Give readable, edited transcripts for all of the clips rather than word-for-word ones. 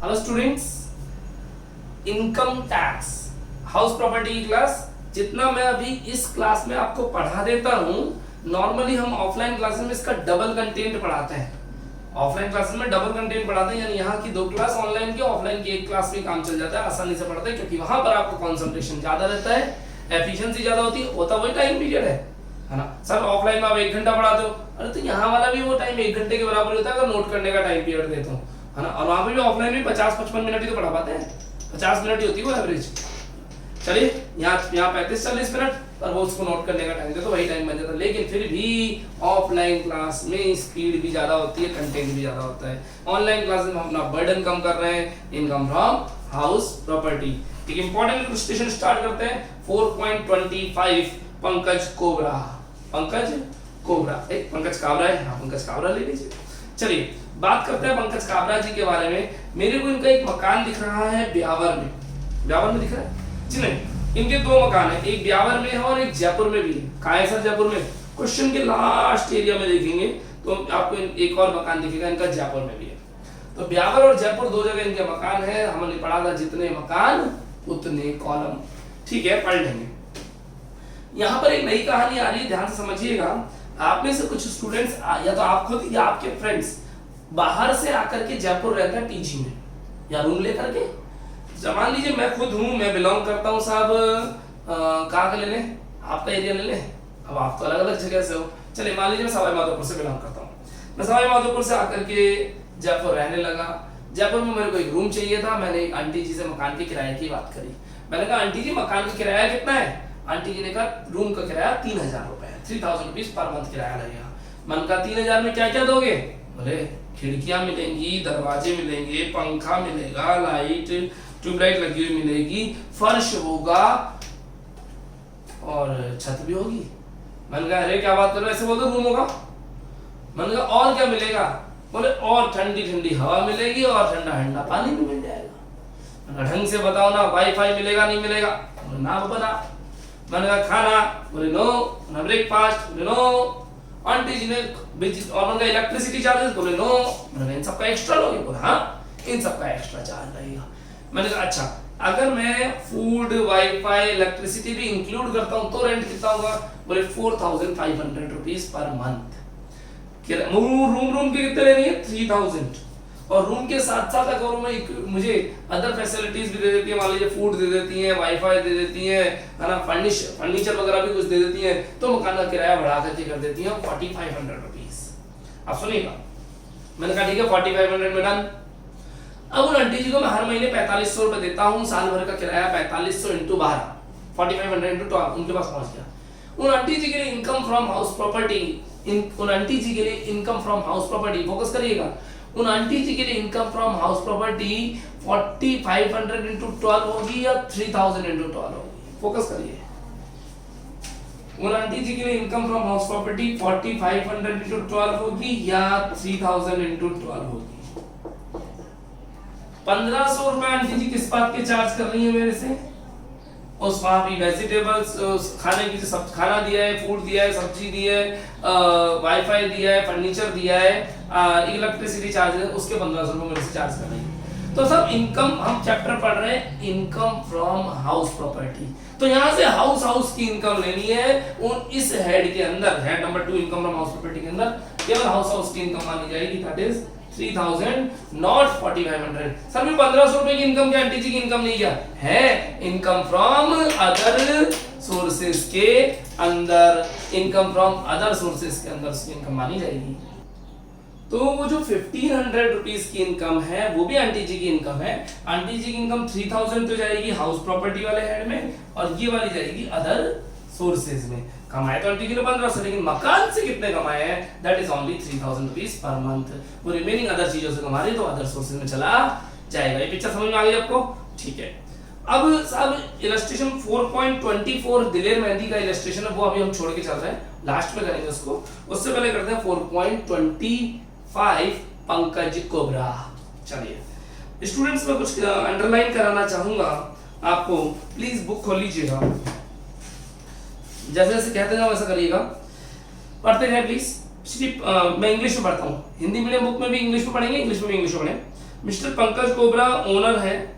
Hello students, income tax house property की class जितना मैं अभी इस क्लास में आपको पढ़ा देता हूँ, नॉर्मली हम ऑफलाइन क्लासेस में इसका डबल कंटेंट पढ़ाते हैं। ऑफलाइन क्लासेस में डबल कंटेंट पढ़ाते हैं, यानी यहाँ की 2 क्लास ऑनलाइन की, ऑफलाइन की 1 क्लास में काम चल जाता है, आसानी से पढ़ते हैं क्योंकि वहां पर आपको कंसंट्रेशन ज्यादा रहता है, एफिशिएंसी ज्यादा होती है, होता वही टाइम पीरियड है ना। सर ऑफलाइन में आप 1 घंटा पढ़ाते हो, अरे तो यहाँ वाला भी वो टाइम 1 घंटे के बराबर होता है अगर नोट करने का टाइम पीरियड देता हूँ, है ना। और वहां पे भी ऑफलाइन में 50-55 मिनट ही तो पढ़ा पाते हैं, 50 मिनट ही होती है वो एवरेज। चलिए यहाँ 35-40 मिनट पर वो उसको नोट करने का टाइम दे तो वही टाइम बन जाता है, लेकिन फिर भी ऑफलाइन क्लास में स्पीड भी ज्यादा होती है, कंटेंट भी ज्यादा होता है। ऑनलाइन क्लास में हम अपना बर्डन कम कर रहे हैं, इनकम फ्रॉम हाउस प्रॉपर्टी। एक इंपॉर्टेंट इलस्ट्रेशन स्टार्ट करते हैं 4.25 पंकज कोबरा। पंकज कोबरा, एक पंकज काबरा है, हाँ पंकज काबरा ले लीजिए। चलिए बात करते हैं पंकज काबरा जी के बारे में। मेरे को इनका एक मकान दिख रहा है ब्यावर में, ब्यावर में दिख रहा है जी? नहीं, इनके 2 मकान है, एक ब्यावर में है और एक जयपुर में भी है। कहाँ है सर जयपुर में? क्वेश्चन के लास्ट एरिया में देखेंगे तो आपको एक और मकान दिखेगा इनका जयपुर में भी है। तो ब्यावर और जयपुर 2 जगह इनके मकान है। हमने पढ़ा था जितने मकान उतने कॉलम, ठीक है, पढ़ लेंगे। यहाँ पर एक नई कहानी आ रही है, ध्यान से समझिएगा। आप में से कुछ स्टूडेंट्स या तो आप खुद या आपके फ्रेंड्स बाहर से आकर के जयपुर रहते हैं टीजी में या रूम लेकर के। मान लीजिए मैं खुद हूँ, मैं बिलोंग करता हूँ साहब, कहाँ का ले लें, आपका एरिया ले लें, अब आप तो अलग अलग जगह से हो। चलिए मान लीजिए मैं सवाई माधोपुर से बिलोंग करता हूँ, मैं सवाई माधोपुर से आकर के जयपुर रहने लगा। जयपुर में मेरे को एक रूम चाहिए था। मैंने एक आंटी जी से मकान के किराए की बात करी। मैंने कहा आंटी जी मकान का किराया कितना है? आंटी जी ने कहा रूम का किराया 3000 रुपए है, 3000 रुपीज पर मंथ किराया लगेगा। मैंने कहा 3000 में क्या क्या दोगे? बोले खिड़कियां मिलेंगी, दरवाजे मिलेंगे, पंखा मिलेगा, लाइट ट्यूबलाइट लगी हुई मिलेगी, फर्श होगा और छत भी होगी। मैंने कहा अरे क्या बात कर रहे हो, ऐसे बोल दो रूम होगा। मैंने कहा और क्या मिलेगा? बोले और ठंडी ठंडी हवा मिलेगी और ठंडा ठंडा पानी भी मिल जाएगा। ढंग से बताओ ना, वाईफाई मिलेगा नहीं मिलेगा? बोले ना बता। मैंने कहा खाना? बोले नो। ब्रेकफास्ट? बोले नो। आंटी जी ने और मैंने कहा इलेक्ट्रिसिटी चार्जेस? बोले नो। मैंने कहा इन सबका एक्स्ट्रा लोगे? बोले हाँ इन सबका एक्स्ट्रा चार्ज लगेगा। मैंने कहा अच्छा अगर मैं फूड, वाईफाई, इलेक्ट्रिसिटी भी इंक्लूड करता हूं तो रेंट कितना होगा? बोले 4500 रुपीज पर मंथ। रूम के कितने लेनी है? 3000। और रूम के साथ साथ अगर मैं मुझे अदर फैसिलिटीज भी दे देती है, मान लीजिए फूड दे देती है, वाईफाई दे देती है ना, फर्नीचर वगैरह भी कुछ दे देती है, तो मकान का किराया बढ़ा करके कर देती है 4500 रुपीज। अब सुनिएगा, मैंने कहा ठीक है 4500 में डन। अब उन आंटी जी को मैं हर महीने 4500 रुपए देता हूँ, साल भर का किराया 4500 इंटू 12, 4500 इंटू 12 उनके पास पहुंच गया। उन आंटी जी के लिए इनकम फ्रॉम हाउस प्रॉपर्टी, उन आंटी जी के लिए income from house property, focus करिएगा, उन आंटी जी के लिए income from house property 4500 into 12 होगी या 3000 इंटू 12 होगी? फोकस करिए। उन आंटी जी के लिए income from house property 4500 into 12 होगी या 3000 इंटू 12 होगी? 1500 रुपए आंटी जी किस बात के चार्ज कर रही है मेरे से? उस वहां भी वेजिटेबल्स, खाने की सब खाना दिया है, फूड दिया है, सब्जी दी है, वाईफाई दिया है, फर्नीचर दिया है, इलेक्ट्रिसिटी चार्ज है, उसके 1500 रुपए मेरे से चार्ज कर रही है। तो सब इनकम, हम चैप्टर पढ़ रहे हैं इनकम फ्रॉम हाउस प्रॉपर्टी। तो यहाँ से हाउस की इनकम लेनी है। उन इस हेड के अंदर, head number 2 income from house property के अंदर केवल हाउस की इनकम मानी जाएगी, दैट इज 3000 नॉट 4500। सर भी 1500 रुपए की इनकम क्या आंटी जी की इनकम नहीं क्या है? इनकम फ्रॉम अदर सोर्सेस के अंदर, इनकम फ्रॉम अदर सोर्सेस के अंदर उसकी इनकम मानी जाएगी। तो वो जो 1500 रुपीस की इनकम है वो भी आंटी जी की इनकम है। आंटी जी की इनकम 3000 तो जाएगी हाउस प्रॉपर्टी वाले हेड में और ये वाली जाएगी अदर सोर्सेज में। कमाए तो आंटी जी ने 1500, लेकिन मकान से कितने कमाए हैं? That is only 3000 rupees per month. वो रिमेनिंग अदर चीजों से कमा रहे तो अदर सोर्सेज में चला जाएगा। ये पिक्चर समझ में आ गई आपको? ठीक है। अब साहब इलस्ट्रेशन 4.24 दिलेर मेहंदी का इलस्ट्रेशन है, वो अभी हम छोड़ के चल रहे हैं, लास्ट में करेंगे उसको। उससे पहले करते हैं 4.25 पंकज कोबरा। चलिए स्टूडेंट्स, मैं कुछ अंडरलाइन कराना चाहूंगा आपको, प्लीज बुक खोल लीजिएगा, जैसे जैसे कहते जाओ वैसा करिएगा, पढ़ते रहे प्लीज। सिर्फ मैं इंग्लिश में पढ़ता हूँ, हिंदी मीडियम बुक में भी इंग्लिश में पढ़ेंगे, इंग्लिश में भी इंग्लिश में पढ़ें। मिस्टर पंकज कोबरा ओनर है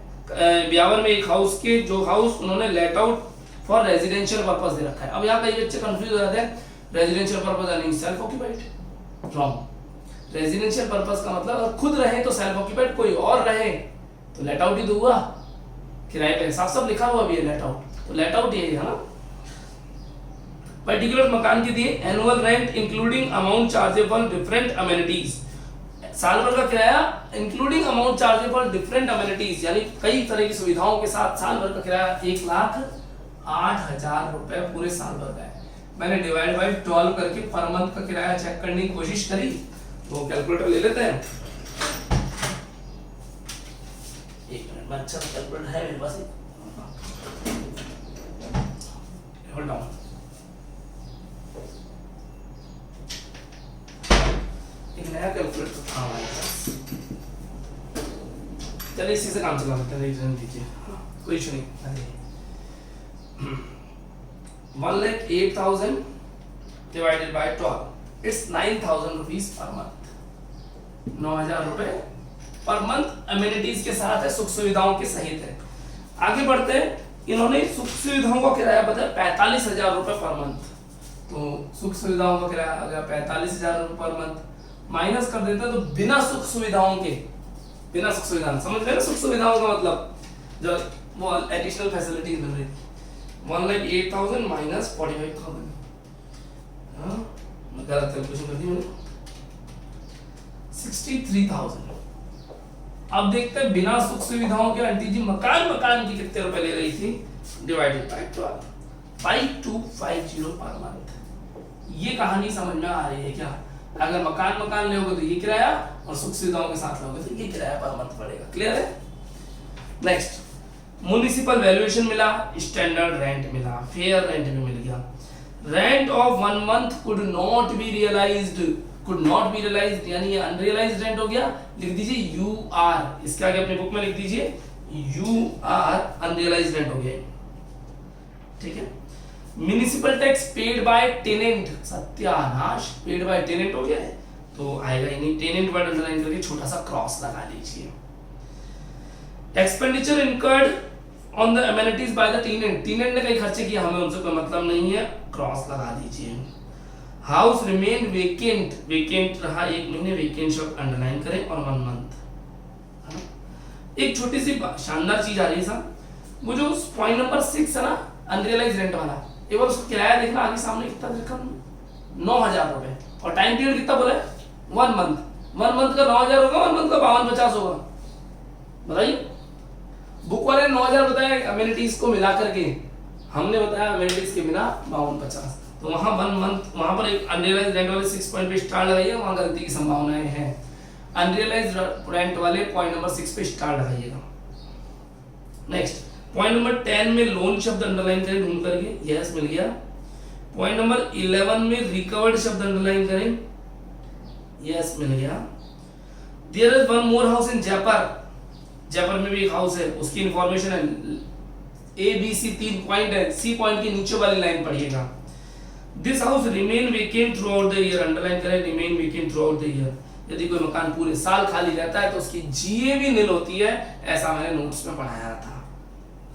ब्यावर में एक हाउस के, जो हाउस उन्होंने let out for residential purpose दे रखा है। अब यहाँ कई बच्चे कंफ्यूज हो जाते हैं, रेजिडेंशियल पर्पस यानी self occupied, wrong. Residential purpose का मतलब अगर खुद रहे तो सेल्फ ऑक्यूपाइड, कोई और रहे तो लेट आउट ही तो हुआ, किराए पे साफ साफ लिखा हुआ भी है लेट आउट, तो लेट आउट ये है ना। पर्टिकुलर मकान के दिए annual rent including amount chargeable different amenities, साल भर का किराया including amount chargeable different amenities, यानी कई तरह की सुविधाओं के साथ साल भर का किराया 1,08,000 रुपए पूरे साल भर का है। मैंने डिवाइड बाय 12 करके पर मंथ का किराया चेक करने की कोशिश करी, तो कैलकुलेटर ले लेते हैं। एक मिनट में, अच्छा कैलकुलेटर है मेरे पास, होल्ड ऑन। एक नया कैलकुलेटर था हमारे पास, चलिए इसी से काम चला लेते हैं, रीजन दीजिए, कोई इशू नहीं। 1,08,000 divided by 12, it's 9,000 rupees per month, 9,000 रुपए पर मंथ अमेनिटीज के साथ है, सुख सुविधाओं के सहित है। आगे बढ़ते हैं, इन्होंने सुख सुविधाओं का किराया बताया 45,000 रुपए पर मंथ, तो सुख सुविधाओं का किराया आ गया 45,000 रुपए पर मंथ, माइनस कर देते हैं तो बिना सुख सुविधाओं के, बिना सुख सुविधा, समझ रहे हैं सुख सुविधाओं का मतलब जो वो एडिशनल फैसिलिटीज मिल रही थी, 1,08,000 माइनस 45,000, हाँ गलत कैलकुलेशन कर दी मैंने, 63,000। अब देखते हैं बिना सुख सुविधाओं के आंटी जी मकान की कितने रुपए ले रही थी, डिवाइडेड बाय 12, 5,250 पर मंथ। ये कहानी समझ में आ रही है क्या? अगर मकान लोगे तो ये किराया, और सुख सुविधाओं के साथ लोगे तो ये किराया पर मंथ पड़ेगा। क्लियर है? नेक्स्ट, म्युनिसिपल वैल्यूएशन मिला, स्टैंडर्ड रेंट मिला, फेयर रेंट भी मिल गया। Rent of 1 month could not be realized यानी ये अनरियलाइज्ड रेंट हो गया, लिख दीजिए यू आर, इसके आगे अपने बुक में लिख दीजिए यू आर, अनरियलाइज्ड रेंट हो गया, ठीक है। Municipal tax paid by tenant, सत्यानाश, पेड बाय टेनेंट हो गया है तो आएगा ही नहीं, टेनेंट वर्ड अंडरलाइन करके छोटा सा क्रॉस लगा लीजिए। Expenditure incurred on the amenities by the tenant, tenant ने कई खर्चे किए, हमें उनसे कोई मतलब नहीं है, क्रॉस लगा दीजिए। हाउस रिमेन वेकेंट, वेकेंट रहा 1 महीने, वेकेंट शब्द अंडरलाइन करें, और 1 मंथ। एक छोटी सी शानदार चीज आ रही है साहब, वो जो पॉइंट नंबर 6 है ना, अनरियलाइज्ड रेंट वाला, एक बार उसका किराया देखना आगे सामने कितना लिखा, 9,000 रुपए, और टाइम पीरियड कितना बोला है 1 मंथ। 1 मंथ का 9,000 होगा, 1 मंथ का 5250 होगा, बताइए। बुक वाले ने 9,000 बताया अमेनिटीज को मिला करके, हमने बताया अमेनिटीज के बिना 5250, तो वहां 1 मंथ, वहां पर एक अनरियलाइज्ड रेंट वाले 6 पॉइंट पे स्टार लगाइए, वहां गलती की संभावनाएं हैं। अनरियलाइज्ड रेंट वाले पॉइंट नंबर 6 पे स्टार लगाइएगा। नेक्स्ट, पॉइंट नंबर 10 में लोन शब्द अंडरलाइन करें ढूंढ करके, यस मिल गया। पॉइंट नंबर 11 में रिकवर्ड शब्द अंडरलाइन करें, यस मिल गया। There is one more house in Jaipur, Jaipur में भी एक हाउस है, उसकी इंफॉर्मेशन है, ए बी सी 3 पॉइंट है, सी पॉइंट की नीचे वाली लाइन पढ़िएगा। This house remain vacant throughout the year, underline करें remain vacant throughout the year. यदि कोई मकान पूरे साल खाली रहता है तो उसकी जीए भी नील होती है, ऐसा मैंने नोट्स में पढ़ाया था,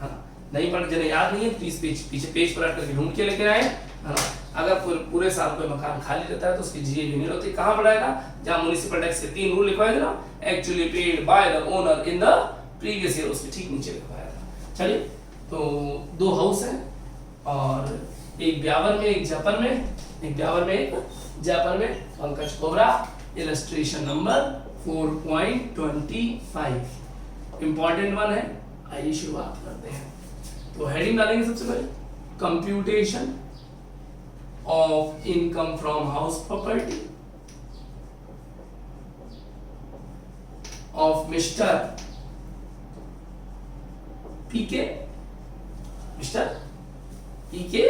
है ना। नहीं पढ़, जिन्हें याद नहीं है प्लीज पीछे पेज पर करके ढूंढ के लेके आए, है ना। अगर पूरे साल कोई मकान खाली रहता है तो उसकी जीए भी नील होती है। कहाँ पढ़ाया था? जहाँ म्युनिसिपल टैक्स के 3 रूल लिखवाए थे ना, actually paid by the owner in the previous year, उसके ठीक नीचे लिखवाया था। चलिए, तो 2 हाउस हैं, और एक ब्यावर में एक जयपुर में, एक ब्यावर में एक जयपुर में, Pankaj cobra, illustration number 4.25, important one है। आइए शुरुआत करते हैं। तो हेडिंग डालेंगे सबसे पहले, computation of income from house property of mister PK, mister PK,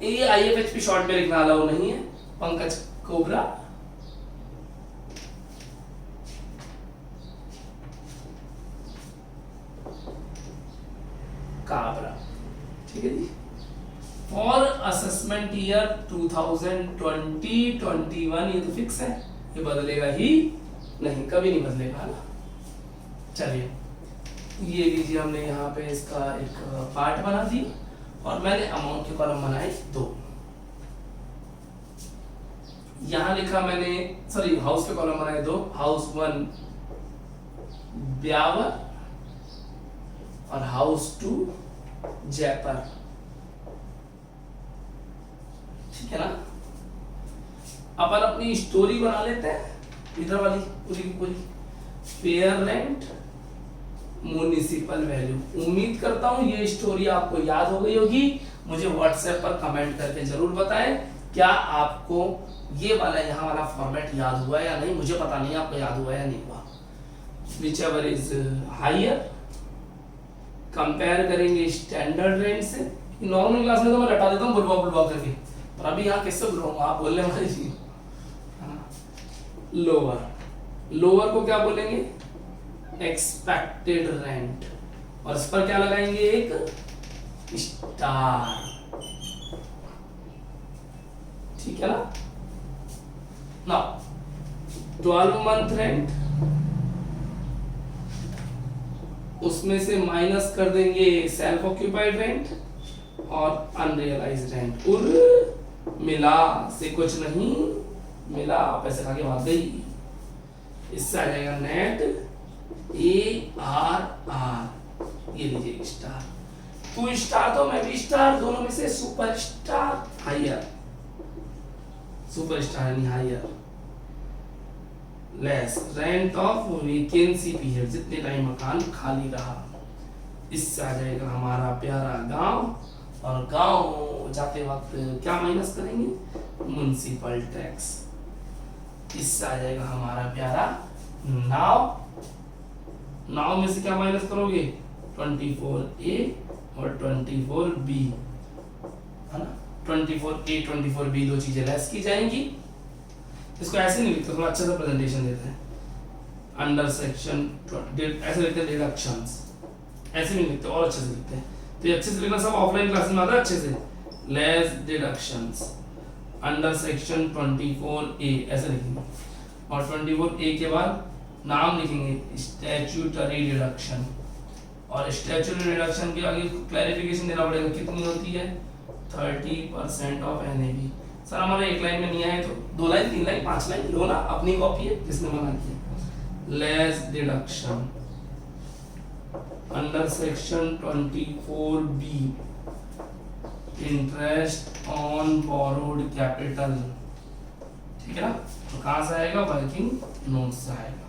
ये आईएफएचपी शॉर्ट में लिखना अलाउ नहीं है, पंकज कोबरा, काबरा, ठीक है जी। फॉर असेसमेंट ईयर 2020-21, ये तो फिक्स है, ये बदलेगा ही नहीं, कभी नहीं बदलेगा ना। चलिए ये लीजिए, हमने यहाँ पे इसका एक पार्ट बना दी और मैंने अमाउंट के कॉलम बनाए 2। यहाँ लिखा मैंने, सॉरी हाउस के कॉलम बनाए 2, हाउस 1 ब्यावर और हाउस 2 जयपुर। ठीक है ना। अपन अपनी स्टोरी बना लेते हैं इधर वाली पूरी की पूरी। Fair rent, municipal value. उम्मीद करता हूं ये स्टोरी आपको याद हो गई होगी। मुझे व्हाट्सएप पर कमेंट करके जरूर बताएं क्या आपको ये वाला यहाँ वाला फॉर्मेट याद हुआ या नहीं। मुझे पता नहीं आपको याद हुआ या नहीं हुआ। विचएवर इज हायर, कंपेयर करेंगे स्टैंडर्ड रेंट से। नॉर्मल क्लास में तो मैं रटा देता हूँ बुलवा करके, पर अभी यहाँ किससे बुलवाऊंगा, आप बोलने वाले जी। लोअर, लोअर को क्या बोलेंगे, एक्सपेक्टेड रेंट, और इस पर क्या लगाएंगे, एक स्टार। ठीक है ना। नाउ 12 मंथ रेंट, उसमें से माइनस कर देंगे सेल्फ ऑक्यूपाइड रेंट और अनरियलाइज्ड रेंट। मिला से कुछ नहीं मिला, पैसे खा के भाग गई। इससे आ जाएगा नेट ARR। ये लीजिए स्टार, 2 स्टार तो मैं भी स्टार, दोनों में से super star higher, super star यानी higher. Less rent of vacancy period, जितने टाइम मकान खाली रहा। इससे आ जाएगा हमारा प्यारा गांव, और गांव जाते वक्त क्या माइनस करेंगे, म्युनिसिपल टैक्स। इससे आ जाएगा हमारा प्यारा नाव, नाव में से क्या माइनस करोगे, 24A और 24B, है ना। 24A 24B दो चीजें लेस की जाएंगी। इसको ऐसे नहीं लिखते, थोड़ा अच्छा सा प्रेजेंटेशन देते हैं। अंडर सेक्शन ऐसे लिखते हैं डिडक्शंस, ऐसे नहीं लिखते, और अच्छे से लिखते हैं। तो ये अच्छे से लिखना सब ऑफलाइन क्लास में आता है अच्छे से। Less deductions under section 24A ऐसे लिखेंगे, और 24A के बाद नाम लिखेंगे स्टैट्यूटरी डिडक्शन, और स्टैट्यूटरी डिडक्शन के आगे क्लैरिफिकेशन देना पड़ेगा कितनी होती है, 30% ऑफ NAV। सर हमारे एक लाइन में नहीं आए तो 2 लाइन 3 लाइन 5 लाइन लो ना, अपनी कॉपी है जिसने मना किया। Less deduction under section 24B interest on borrowed capital. ठीक है ना। तो कहां से आएगा, वर्किंग नोट से आएगा।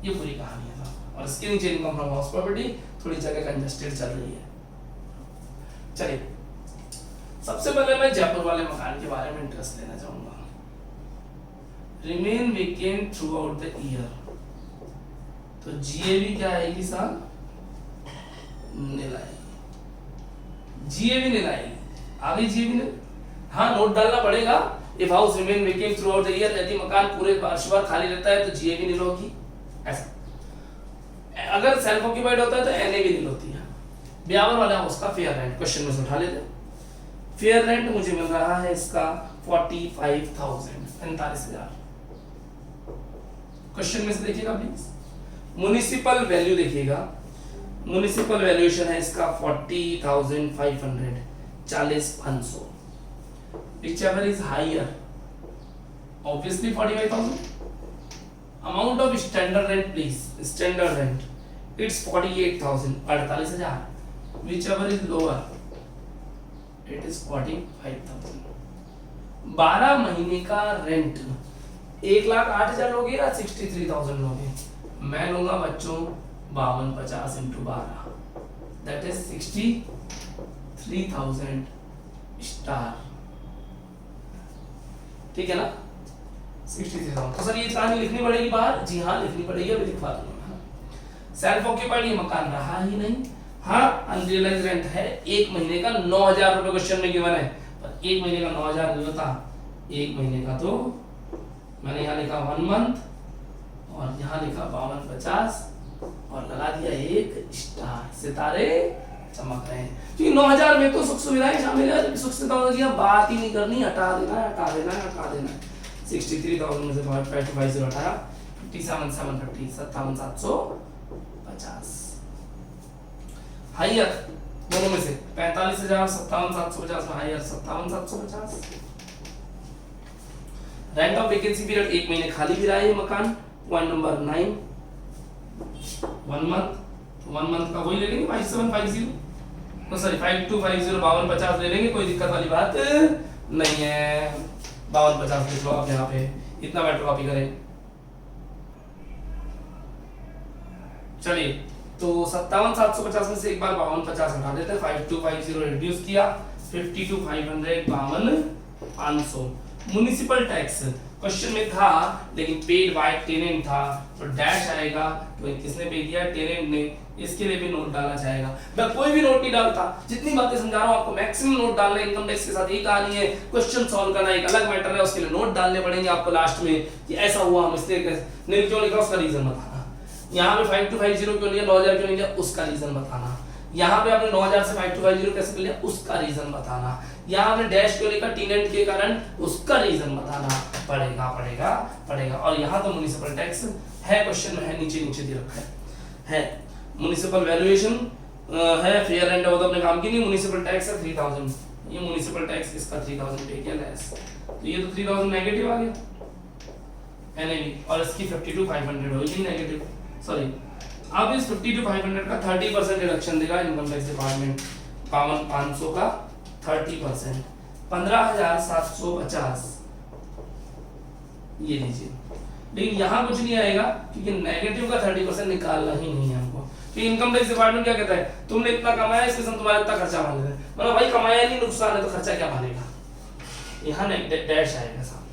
ये पूरी कहानी है साहब। और इसके नीचे इनकम फ्रॉम हाउस प्रॉपर्टी, थोड़ी जगह कंजेस्टेड चल रही है। चलिए सबसे पहले मैं जयपुर वाले मकान के बारे में इंटरेस्ट लेना चाहूंगा। Remain vacant throughout the year, तो GAV क्या आएगी साहब, नील आएगी। GAV नील आएगी, आगे GAV नील। हाँ नोट डालना पड़ेगा। If house remain vacant throughout the year, यदि मकान पूरे वर्ष भर खाली रहता है तो GAV नील होगी, ऐसा। अगर सेल्फ ऑक्यूपाइड होता है तो NAV नील होती है। ब्यावर वाला उसका फेयर रेंट क्वेश्चन में से उठा लेते हैं। फेयर रेंट मुझे मिल रहा है इसका 45,000, 45,000। क्वेश्चन में से देखिएगा प्लीज। म्युनिसिपल वैल्यू देखिएगा, म्युनिसिपल वैल्यूएशन है इसका 40,500, 40,500। Whichever is higher, obviously 45,000. Amount of standard rent, please. Standard rent, it's 48,000, 48,000. Whichever is lower, it is 45,000. 12 महीने का रेंट 1,08,000 लोगे या 63,000 लोगे? मैं लूंगा बच्चों 5250 into 12, that is 63,000 स्टार। ठीक है ना, 63,000। तो सर ये कहानी लिखनी पड़ेगी बाहर? जी हाँ लिखनी पड़ेगी, अभी लिखवा दूंगा। सेल्फ ऑक्यूपाइड ये मकान रहा ही नहीं। हाँ अनरियलाइज्ड रेंट है 1 महीने का 9,000 रुपए क्वेश्चन में गिवन है, पर 1 महीने का 9,000 नहीं होता। 1 महीने का तो मैंने यहाँ लिखा 1 मंथ, और यहाँ लिखा 5250, और लगा दिया एक स्टार। सितारे चमक रहे हैं, क्योंकि 9,000 में तो सुख सुविधाएं शामिल है। सुख सुविधाओं की बात ही नहीं करनी, हटा देना है, हटा देना है, हटा देना है। 63,000 में से 550 हटाया, 57,750, 57,700 हायर दोनों में से 45,000 57,750 में higher 57,750। Rent of vacancy period 1 महीने खाली भी रहा है ये मकान। पॉइंट नंबर 9 1 मंथ का वही ले लेंगे 5750 तो सॉरी 5250 5250 ले लेंगे, कोई दिक्कत वाली बात नहीं है। 5250 लिख लो आप यहाँ पे, इतना मेट्रो कॉपी करें। चलिए तो 57,750 में से एक बार 5250 हटा देते हैं। 5250 रिड्यूस किया 52,500 52,500। म्युनिसिपल टैक्स क्वेश्चन में था लेकिन पेड बाय टेनेंट था तो डैश आएगा, तो किसने पे किया? टेनेंट ने। इसके लिए भी नोट डालना चाहेगा। मैं कोई भी नोट नहीं डालता, जितनी बातें समझा रहा हूं आपको मैक्सिमम नोट डालना है। इनकम टैक्स के साथ ये कहानी है, क्वेश्चन सॉल्व करना एक अलग मैटर है, उसके लिए नोट डालने पड़ेंगे आपको लास्ट में कि ऐसा हुआ हम इसलिए क्यों लिखा उसका रीजन बताना। यहाँ पे 5250 क्यों लिया, 9000 क्यों नहीं लिया उसका रीजन बताना। यहाँ पे आपने 9000 से 5250 कैसे कर लिया उसका रीजन बताना। यहाँ आपने डैश क्यों लिखा टेनेंट के कारण उसका रीजन बताना पड़ेगा। और यहाँ तो म्युनिसिपल टैक्स है, क्वेश्चन में है, नीचे दे रखा है म्युनिसिपल वैल्यूएशन है, फेयर एंड वो तो अपने काम की नहीं। म्युनिसिपल टैक्स है 3000, ये म्युनिसिपल टैक्स इसका 3000 पे किया लेस, तो ये तो 3000 नेगेटिव आ गया एनएवी, और इसकी 52,500 होगी नेगेटिव। सॉरी अब इस 52,500 का 30% रिडक्शन देगा इनकम टैक्स डिपार्टमेंट। 52,500 का 30% 15,750 ये लीजिए। लेकिन यहाँ कुछ नहीं आएगा क्योंकि नेगेटिव का 30% निकालना ही नहीं है हमको। तो इनकम टैक्स डिपार्टमेंट क्या कहता है, तुमने इतना कमाया इसके साथ तुम्हारा इतना खर्चा मान लेते हैं। मतलब भाई कमाया नहीं नुकसान है तो खर्चा क्या मानेगा, यहाँ डैश आएगा साहब।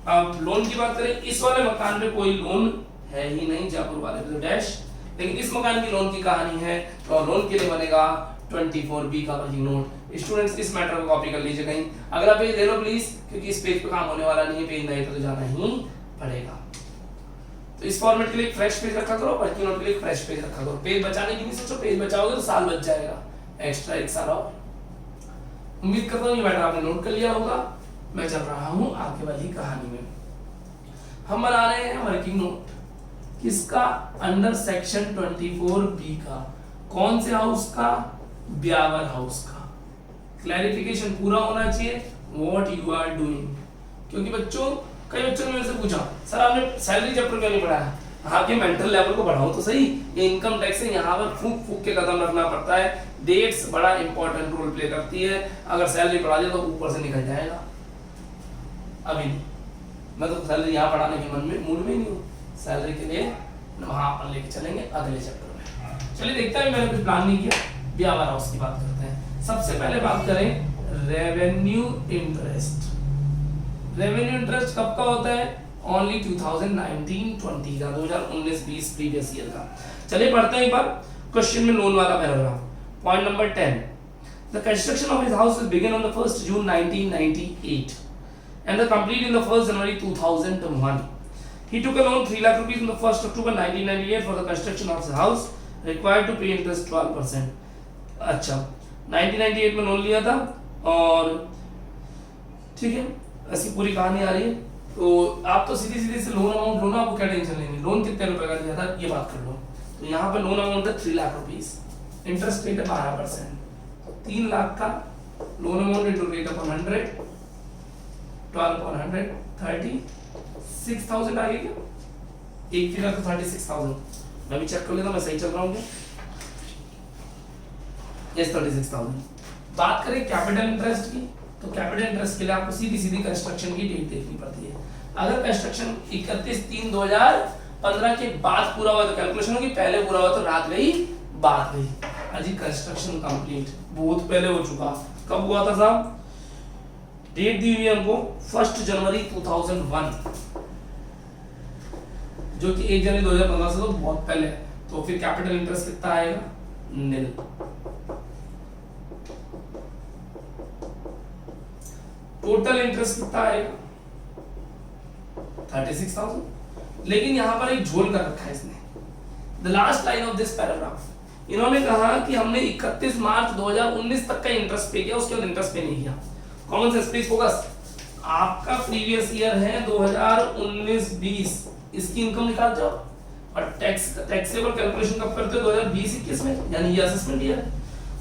अब लोन की बात करें, इस वाले मकान में कोई लोन है ही नहीं, जयपुर वाले पे तो डैश। लेकिन इस मकान की लोन की कहानी है तो लोन के लिए बनेगा 24B का वर्किंग नोट। स्टूडेंट्स इस मैटर को कॉपी कर लीजिए कहीं, अगला पेज ले लो प्लीज, क्योंकि इस पेज पे काम होने वाला नहीं है, पेज नहीं तो जाना ही पड़ेगा। तो इस फॉर्मेट के लिए फ्रेश पेज रखा करो, वर्किंग नोट के लिए फ्रेश पेज रखा करो। पेज बचाने की नहीं सोचो, पेज बचाओगे तो साल बच जाएगा, एक्स्ट्रा एक साल और। उम्मीद करता हूँ ये मैटर आपने नोट कर लिया होगा। मैं चल रहा हूँ आगे वाली कहानी में। हम बना रहे हैं वर्किंग नोट किसका, अंडर सेक्शन 24B का। कौन से हाउस का, ब्यावर हाउस का। क्लैरिफिकेशन पूरा होना चाहिए व्हाट यू आर डूइंग, क्योंकि बच्चों कई बच्चों ने मेरे से पूछा सर आपने सैलरी चैप्टर क्यों नहीं पढ़ाया। आपके मेंटल लेवल को बढ़ाओ तो सही, ये इनकम टैक्स है, यहाँ पर फूक के कदम रखना पड़ता है। डेट्स बड़ा इंपॉर्टेंट रोल प्ले करती है, अगर सैलरी पढ़ा दिया तो ऊपर से निकल जाएगा। अभी नहीं, मैं तो सैलरी यहाँ पढ़ाने के मन में मूड में नहीं हूँ, सैलरी के लिए वहां पर लेके चलेंगे अगले चैप्टर में। चलिए देखते हैं, मैंने कुछ प्लान नहीं किया, ब्यावर हाउस की बात करते हैं। सबसे पहले बात करें रेवेन्यू इंटरेस्ट। रेवेन्यू इंटरेस्ट कब का होता है, ओनली 2019-20 का, 2019-20 प्रीवियस ईयर का। चलिए पढ़ते हैं एक बार क्वेश्चन में लोन वाला paragraph. Point number 10, the construction of his house will begin on the 1st June 1998 and the complete in the 1st January 2001. He took a loan 3 lakh rupees on the 1st October 1998 for the construction of his house, required to pay interest 12%. अच्छा 1998 में loan लिया था और ठीक है, ऐसी पूरी कहानी आ रही है। तो आप तो सीधी से लोन अमाउंट लो ना, आपको क्या टेंशन लेनी, लोन कितने रुपए का लिया था ये बात कर लो। तो यहाँ पे लोन अमाउंट है 3 लाख रुपीस, इंटरेस्ट रेट है 12%। 3 लाख का loan amount into rate of 100, 12/100 36,000 आ गई क्या, एक फिगर तो 36,000। मैं भी चेक कर लेता, मैं सही चल रहा हूँ क्या, यस 36,000। बात करें कैपिटल इंटरेस्ट की, तो कैपिटल इंटरेस्ट के लिए आपको सीधी कंस्ट्रक्शन की डेट देखनी पड़ती है। अगर कंस्ट्रक्शन 31/3/2015 के बाद पूरा हुआ तो कैलकुलेशन होगी, पहले पूरा हुआ तो रात गई बात गई। अजी कंस्ट्रक्शन कंप्लीट बहुत पहले हो चुका, कब हुआ था साहब, डेट दी हुई है हमको 1 जनवरी 2001, जो कि 1 जनवरी 2015 से तो बहुत पहले। तो फिर कैपिटल इंटरेस्ट कितना आएगा, निल। टोटल इंटरेस्ट कितना आएगा 36,000। लेकिन यहां पर एक झोल कर रखा है इसने, the last line of this paragraph, इन्होंने कहा कि हमने 31 मार्च 2019 तक का इंटरेस्ट पे किया, उसके बाद इंटरेस्ट पे नहीं किया। कॉमन सेंस प्लीज फोकस, आपका प्रीवियस ईयर है 2019-20, इसकी इनकम निकाल जाओ और टैक्सेबल कैलकुलेशन कब करते हो 2020-21 में, यानी ये असेसमेंट ईयर।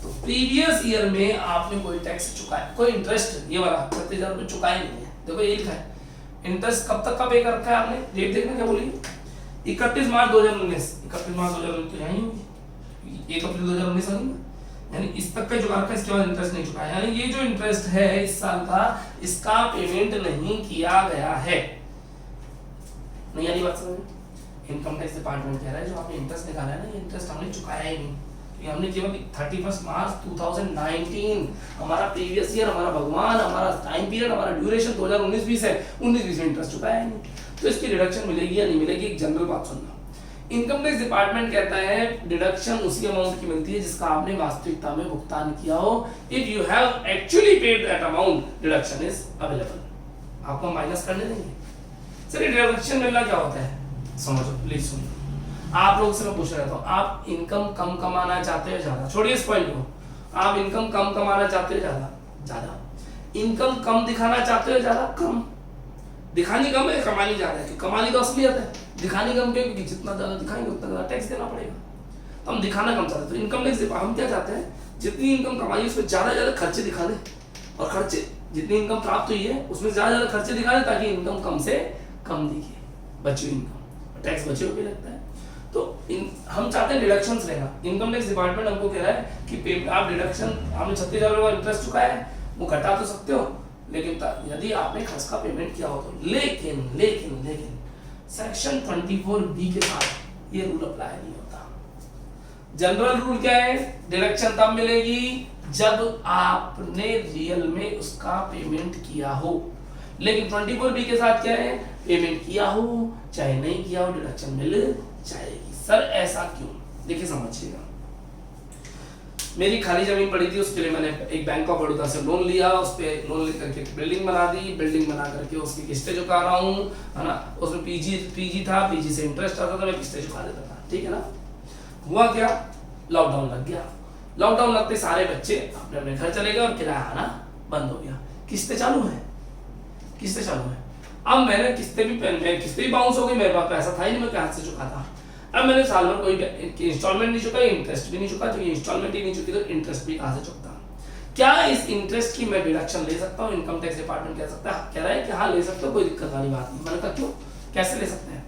तो प्रीवियस ईयर में आपने कोई टैक्स चुकाया, कोई इंटरेस्ट ये वाला 36,000 रुपये चुकाया नहीं है। देखो ये लिखा है इंटरेस्ट कब तक का पे कर रखा है आपने, डेट देखना क्या बोली 31 मार्च 2019। 31 मार्च 2019 तो यही होगी, 1 अप्रैल 2019 होगी, यानी इस तक का चुका रखा है, इसके बाद इंटरेस्ट नहीं चुकाया, यानी ये जो इंटरेस्ट है इस साल का इसका पेमेंट नहीं किया गया है। नहीं यानी बात समझ में? इनकम टैक्स डिपार्टमेंट कह रहा है जो आपने इंटरेस्ट निकाला है ना, ये इंटरेस्ट हमने चुकाया ही नहीं, ये हमने केवल 31 मार्च 2019 हमारा प्रीवियस ईयर, हमारा भगवान, हमारा टाइम पीरियड, हमारा ड्यूरेशन 2019-20 है, 19-20 में इंटरेस्ट चुकाया ही नहीं, तो इसकी डिडक्शन मिलेगी या नहीं मिलेगी। एक जनरल बात सुनना, इनकम टैक्स डिपार्टमेंट कहता है डिडक्शन उसी अमाउंट की मिलती है जिसका आपने वास्तविकता में भुगतान किया हो। If you have actually paid that amount, deduction is available. आपको माइनस करने देंगे। सर डिडक्शन मिलना क्या होता है, समझो प्लीज सुनो। आप लोगों से मैं पूछ रहा था, आप इनकम कम कमाना चाहते हो ज्यादा, छोड़िए इस पॉइंट को, आप इनकम कम कमाना चाहते हो ज्यादा, ज्यादा इनकम कम दिखाना चाहते हो ज्यादा, कम दिखानी कम है, कमानी ज्यादा है, कमानी तो असलियत है, दिखानी कम क्यों, क्योंकि जितना ज्यादा दिखाएंगे उतना ज्यादा टैक्स देना पड़ेगा, तो हम दिखाना कम चाहते हैं। तो इनकम टैक्स हम क्या चाहते हैं, जितनी इनकम कमाई उसमें ज्यादा खर्चे दिखा दे, और खर्चे जितनी इनकम प्राप्त हुई है उसमें ज्यादा खर्चे दिखा दे ताकि इनकम कम से कम दिखे, बची हुई इनकम, टैक्स बचे हुए भी लगता है। तो हम चाहते हैं डिडक्शंस लेना। इनकम टैक्स डिपार्टमेंट हमको कह रहा है कि आप डिडक्शन, आपने 36,000 रुपये इंटरेस्ट चुकाया है, वो घटा तो सकते हो, लेकिन यदि आपने खर्च का पेमेंट किया हो तो। लेकिन लेकिन लेकिन सेक्शन 24B के साथ ये रूल अप्लाई नहीं होता। जनरल रूल क्या है, डिडक्शन तब मिलेगी जब आपने रियल में उसका पेमेंट किया हो, लेकिन 24B के साथ क्या है, पेमेंट किया हो चाहे नहीं किया हो डिडक्शन मिल जाएगी। सर ऐसा क्यों, देखिए समझिएगा, मेरी खाली जमीन पड़ी थी, उसके लिए मैंने एक बैंक ऑफ बड़ौदा से लोन लिया, उस पे लोन लेकर के बिल्डिंग बना दी, बिल्डिंग बना करके उसकी किस्तें चुका रहा हूँ, है ना, उसमें पीजी था, पीजी से इंटरेस्ट आता था, मैं किस्तें चुका देता था, ठीक है ना। हुआ क्या, लॉकडाउन लग गया, लॉकडाउन लगते सारे बच्चे अपने अपने घर चले गए और किराया आना बंद हो गया, किस्तें चालू है, किस्तें चालू है। अब मैंने किस्तें भी बाउंस हो गई, मेरे पास पैसा था ही नहीं, मैं कहाँ से चुकाता। अब मैंने साल भर कोई इंस्टॉलमेंट नहीं चुका, इंटरेस्ट भी नहीं चुका, तो इंस्टॉलमेंट ही नहीं चुकी तो इंटरेस्ट भी कहाँ से चुकता। क्या इस इंटरेस्ट की मैं डिडक्शन ले सकता हूँ? इनकम टैक्स डिपार्टमेंट कह सकता है, कह रहा है कि हाँ ले सकते हो, कोई दिक्कत वाली बात नहीं। मैंने कहा क्यों, कैसे ले सकते हैं?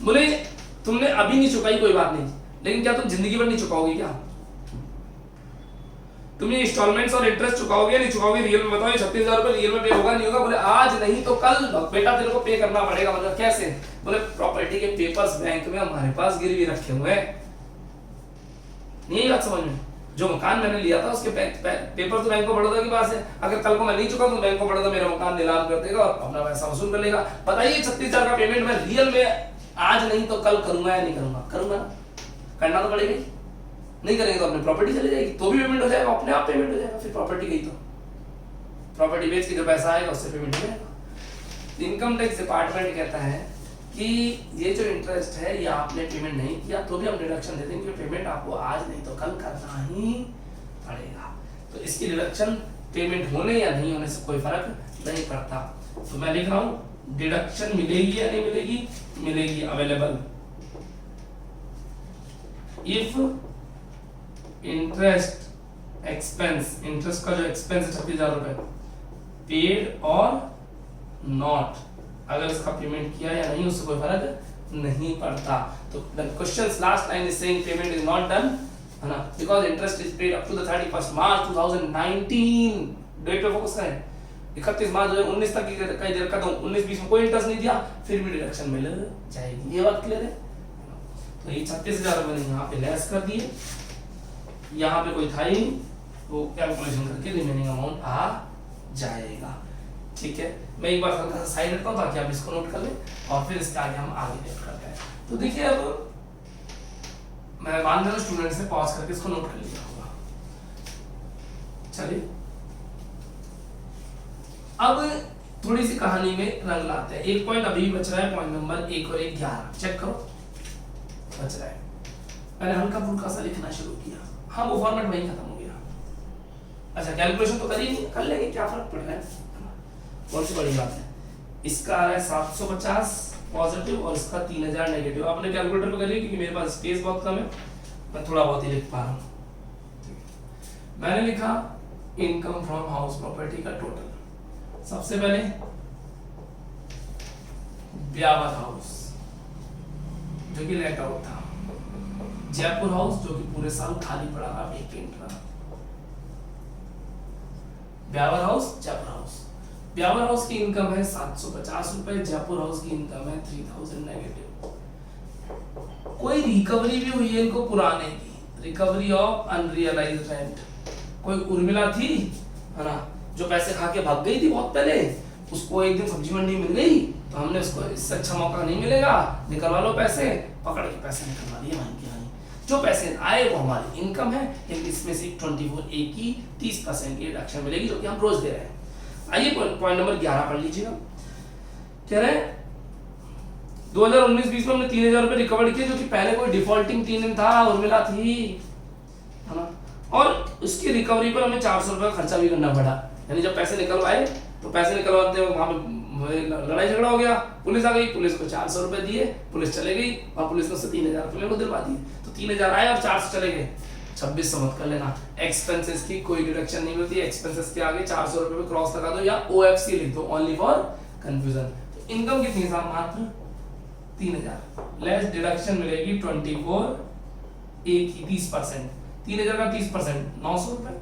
बोले तुमने अभी नहीं चुकाई कोई बात नहीं, लेकिन क्या तुम जिंदगी भर नहीं चुकाओगे क्या? तुम ये इंस्टॉलमेंट्स और इंटरेस्ट चुकाओगे नहीं चुकाओगे? रियल में बताओ, 36,000 रुपए रियल में पे होगा नहीं होगा? बोले आज नहीं तो कल बेटा तेरे को पे करना पड़ेगा। मतलब कैसे? बोले प्रॉपर्टी के पेपर्स बैंक में हमारे पास गिरवी रखे हुए हैं। नहीं बात समझ में? जो मकान मैंने लिया था उसके पेपर तो बैंक ऑफ बड़ौदा के पास है, अगर कल को मैं नहीं चुका तो बैंक ऑफ बड़ौदा मेरा मकान नीलाम कर देगा और अपना पैसा वसूल कर लेगा। बताइए 36,000 का पेमेंट मैं रियल में आज नहीं तो कल करूंगा या नहीं करूंगा? करूंगा ना, करना तो पड़ेगा। नहीं करेंगे तो अपनी प्रॉपर्टी चली जाएगी, तो भी पेमेंट हो जाएगा, अपने आप पेमेंट हो जाएगा। फिर प्रॉपर्टी गई तो प्रॉपर्टी बेच के जो पैसा आएगा उससे पेमेंट हो जाएगा। इनकम टैक्स डिपार्टमेंट कहता है कि ये जो इंटरेस्ट है ये आपने पेमेंट नहीं किया तो भी हम डिडक्शन दे देंगे, पेमेंट आपको आज नहीं तो कल करना ही पड़ेगा। तो इसकी डिडक्शन पेमेंट होने या नहीं होने से कोई फर्क नहीं पड़ता। तो मैं लिख रहा हूं डिडक्शन मिलेगी या नहीं मिलेगी? मिलेगी, available if interest expense, interest का जो एक्सपेंस है 36,000 रुपए, पेड और नॉट, अगर इसका पेमेंट किया या नहीं उससे कोई फर्क नहीं पड़ता। तो the question last line is saying payment is not done, है ना, because interest is paid up to the 31 March 2019। Date पे फोकस करें, 31 मार्च 2019 तक की कई देर का, तो 19-20 में कोई इंटरेस्ट नहीं दिया, फिर भी डिडक्शन मिल जाएगी। ये बात क्लियर है? तो ये 36,000 रुपए मैंने यहाँ पे लेस कर दिए, यहाँ पे कोई था ही नहीं, वो कैलकुलेशन करके रिमेनिंग अमाउंट आ जाएगा। ठीक है, मैं एक बार हल्का सा साइड रखता हूँ ताकि आप इसको नोट कर लें और फिर इसके आगे हम आगे डेट करते हैं। तो देखिए अब मैं मान रहा हूँ स्टूडेंट से पॉज करके इसको नोट कर लिया होगा। चलिए अब थोड़ी सी कहानी में रंग लाते हैं। एक पॉइंट अभी बच रहा है, पॉइंट नंबर 1 और 11 चेक करो, बच रहा है। मैंने हल्का फुल्का सा लिखना शुरू किया, हाँ वो फॉर्मेट वही खत्म हो गया। अच्छा कैलकुलेशन तो करिए नहीं, कर लेंगे, क्या फर्क पड़ रहा है, कौन सी बड़ी बात है। इसका आ रहा है 750 पॉजिटिव और इसका 3000 नेगेटिव। आपने कैलकुलेटर पे करिए क्योंकि मेरे पास स्पेस बहुत कम है, मैं थोड़ा बहुत ही लिख पा रहा हूँ। मैंने लिखा इनकम फ्रॉम हाउस प्रॉपर्टी का टोटल। सबसे पहले ब्यावर हाउस जो कि लेट आउट था, जयपुर हाउस जो कि पूरे साल खाली पड़ा रहा, वेकेंट रहा। Beawar house, Jaipur house. Beawar house की इनकम है 750 रुपए, जयपुर हाउस की इनकम है 3000 नेगेटिव। कोई रिकवरी भी हुई है इनको पुराने की, रिकवरी ऑफ अनरियलाइज्ड रेंट। कोई उर्मिला थी, है ना, जो पैसे खा के भाग गई थी बहुत पहले, उसको एक दिन सब्जी मंडी मिल गई, तो हमने उसको इससे अच्छा मौका नहीं मिलेगा, निकलवा लो पैसे, पकड़ के पैसे निकलवा दिए वहीं के वहीं। जो पैसे आए वो हमारी इनकम है, लेकिन इसमें से 24A की 30% की डिडक्शन मिलेगी जो कि हम रोज दे रहे हैं। आइए पॉइंट नंबर 11 पढ़ लीजिएगा। कह रहे हैं 2019-20 में हमने 3000 रुपए रिकवर किए, जो कि पहले कोई डिफॉल्टिंग 3 दिन था, उर्मिला थी, है ना, और उसकी रिकवरी पर हमें 400 रुपए का खर्चा भी करना पड़ा। यानी जब पैसे निकलवाए तो पैसे निकलवाते वहां पे लड़ाई झगड़ा हो गया, पुलिस आ गई, पुलिस को 400 रुपए दिए, पुलिस चले गई और पुलिस ने उससे 3000 रुपए दिलवा दिए। तो 3000 आए और 400 चले गए। 2600 मत कर लेना, एक्सपेंसेस की कोई डिडक्शन नहीं मिलती, एक्सपेंसेस के आगे 400 रुपए पे क्रॉस लगा दो या OFC लिख दो, ओनली फॉर कंफ्यूजन। तो इनकम कितनी है मात्र 3000, लेस डिडक्शन मिलेगी 24A की 30%। 3000 का 30% 900 रुपए,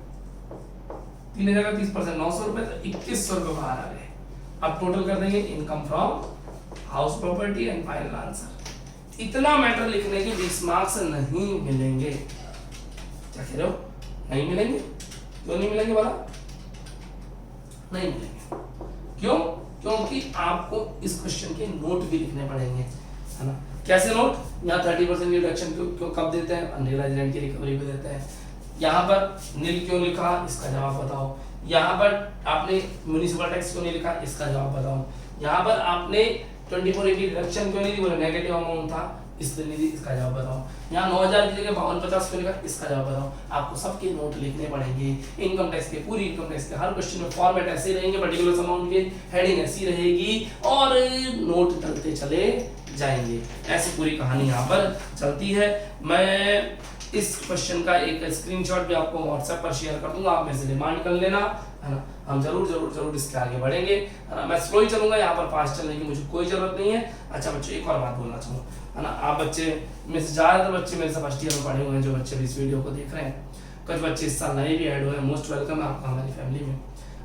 3000 का 30% 900 रुपए, तो 2100 रुपए बाहर आ गए। अब टोटल कर देंगे income from house property and final answer. इतना मैटर लिखने के 20 मार्क्स नहीं मिलेंगे। क्या कह रहे हो, नहीं मिलेंगे? क्यों नहीं मिलेंगे बोला? नहीं मिलेंगे। क्यों? क्योंकि आपको इस क्वेश्चन के नोट भी लिखने पड़ेंगे, है ना। कैसे नोट? यहाँ 30% रिडक्शन क्यों कब देते हैं? अनरियलाइज्ड रेंट की रिकवरी पे देते हैं। यहाँ पर नील क्यों लिखा, इसका जवाब बताओ। यहाँ पर आपने म्युनिसिपल टैक्स क्यों नहीं लिखा, इसका जवाब बताओ। यहाँ पर आपने 24A की रिडक्शन क्यों नहीं दी, बोले नेगेटिव अमाउंट था इसलिए नहीं दी, इसका जवाब बताओ। यहाँ 9000 की जगह 5250 क्यों लिखा, इसका जवाब बताओ। आपको सबके नोट लिखने पड़ेंगे। इनकम टैक्स के, पूरी इनकम टैक्स के हर क्वेश्चन में फॉर्मेट ऐसे रहेंगे, पर्टिकुलर अमाउंट की हेडिंग ऐसी रहेगी और नोट डलते चले जाएंगे। ऐसी पूरी कहानी यहाँ पर चलती है। मैं इस क्वेश्चन का एक स्क्रीनशॉट भी आपको व्हाट्सएप पर शेयर कर दूंगा, आप मेरे से डिमांड कर लेना, है ना। हम जरूर इसके आगे बढ़ेंगे, है ना। मैं स्लो ही चलूंगा, यहाँ पर फास्ट चलने की मुझे कोई जरूरत नहीं है। अच्छा बच्चों, एक और बात बोलना चाहूँगा, है ना। आप बच्चे में से ज्यादातर बच्चे मेरे से फर्स्ट ईयर में पढ़े हुए हैं, जो बच्चे इस वीडियो को देख रहे हैं। कुछ बच्चे इस साल नए भी ऐड हुए हैं, मोस्ट वेलकम है आपका हमारी फैमिली में।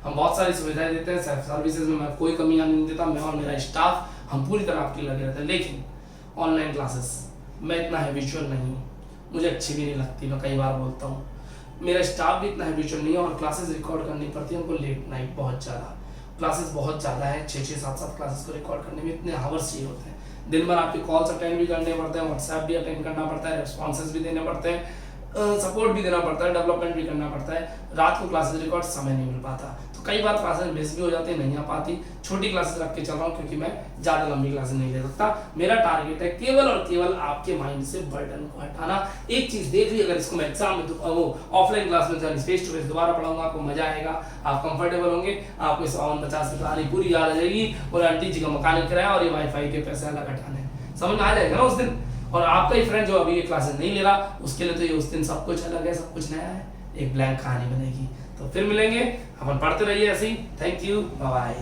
हम बहुत सारी सुविधाएं देते हैं, सेल्फ सर्विसेज में मैं कोई कमी नहीं देता। मैं और मेरा स्टाफ हम पूरी तरह आपके लिए लगे रहते हैं। लेकिन ऑनलाइन क्लासेस मैं इतना हैबिचुअल नहीं हूँ, मुझे अच्छी भी नहीं लगती, मैं कई बार बोलता हूँ। मेरा स्टाफ भी इतना हैबिचुअल नहीं है और क्लासेस रिकॉर्ड करनी पड़ती है हमको लेट नाइट, बहुत ज़्यादा क्लासेस, बहुत ज़्यादा है। 6-6, 7-7 क्लासेस को रिकॉर्ड करने में इतने आवर्स चाहिए होते हैं। दिन भर आपके कॉल्स अटेंड भी करने पड़ते हैं, व्हाट्सएप भी अटेंड करना पड़ता है, रिस्पॉन्सेज भी देने पड़ते हैं, सपोर्ट भी देना पड़ता है, डेवलपमेंट भी करना पड़ता है। रात को क्लासेस रिकॉर्ड समय नहीं मिल पाता, तो कई बार क्लासेस मिस भी हो जाती है, नहीं आ पाती। छोटी क्लासेस रख के चल रहा हूँ क्योंकि मैं ज़्यादा लंबी क्लासेस नहीं ले सकता। मेरा टारगेट है केवल और केवल आपके माइंड से बर्डन को हटाना। एक चीज़ देख ली, अगर इसको मैं एग्जाम में वो ऑफलाइन क्लास में फेस टू फेस दोबारा पढ़ाऊंगा, आपको मजा आएगा, आप कंफर्टेबल होंगे, आपको 51-50 की कहानी पूरी याद आ जाएगी और आंटी जी का मकान किराया और ये वाईफाई के पैसे अलग हटाने समझ में आ जाएगा ना उस दिन। और आपका ही फ्रेंड जो अभी ये क्लासेस नहीं ले रहा, उसके लिए तो ये उस दिन सब कुछ अलग है, सब कुछ नया है, एक ब्लैंक कहानी बनेगी। तो फिर मिलेंगे, अपन पढ़ते रहिए ऐसे ही। Thank you, bye bye.